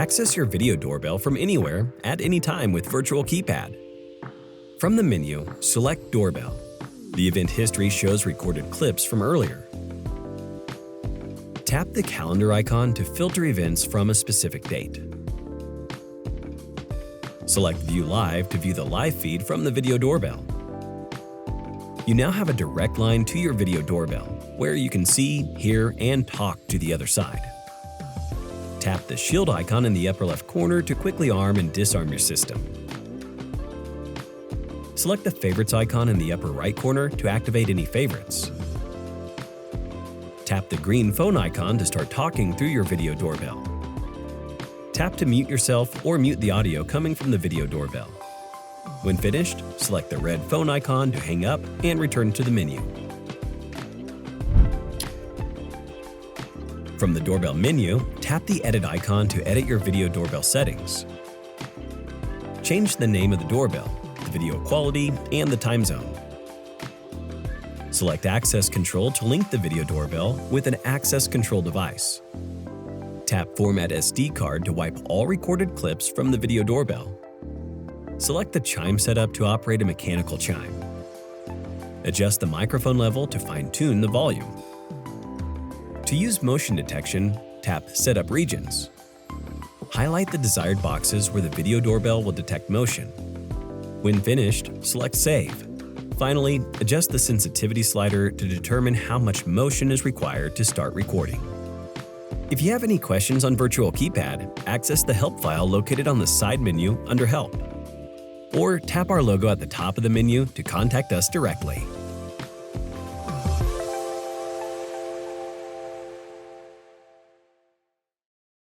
Access your video doorbell from anywhere at any time with Virtual Keypad. From the menu, select Doorbell. The event history shows recorded clips from earlier. Tap the calendar icon to filter events from a specific date. Select View Live to view the live feed from the video doorbell. You now have a direct line to your video doorbell, where you can see, hear, and talk to the other side. Tap the shield icon in the upper left corner to quickly arm and disarm your system. Select the Favorites icon in the upper right corner to activate any favorites. Tap the green phone icon to start talking through your video doorbell. Tap to mute yourself or mute the audio coming from the video doorbell. When finished, select the red phone icon to hang up and return to the menu. From the doorbell menu, tap the Edit icon to edit your video doorbell settings. Change the name of the doorbell, the video quality, and the time zone. Select Access Control to link the video doorbell with an access control device. Tap Format SD card to wipe all recorded clips from the video doorbell. Select the chime setup to operate a mechanical chime. Adjust the microphone level to fine-tune the volume. To use motion detection, tap Set up Regions. Highlight the desired boxes where the video doorbell will detect motion. When finished, select Save. Finally, adjust the sensitivity slider to determine how much motion is required to start recording. If you have any questions on Virtual Keypad, access the Help file located on the side menu under Help. Or tap our logo at the top of the menu to contact us directly.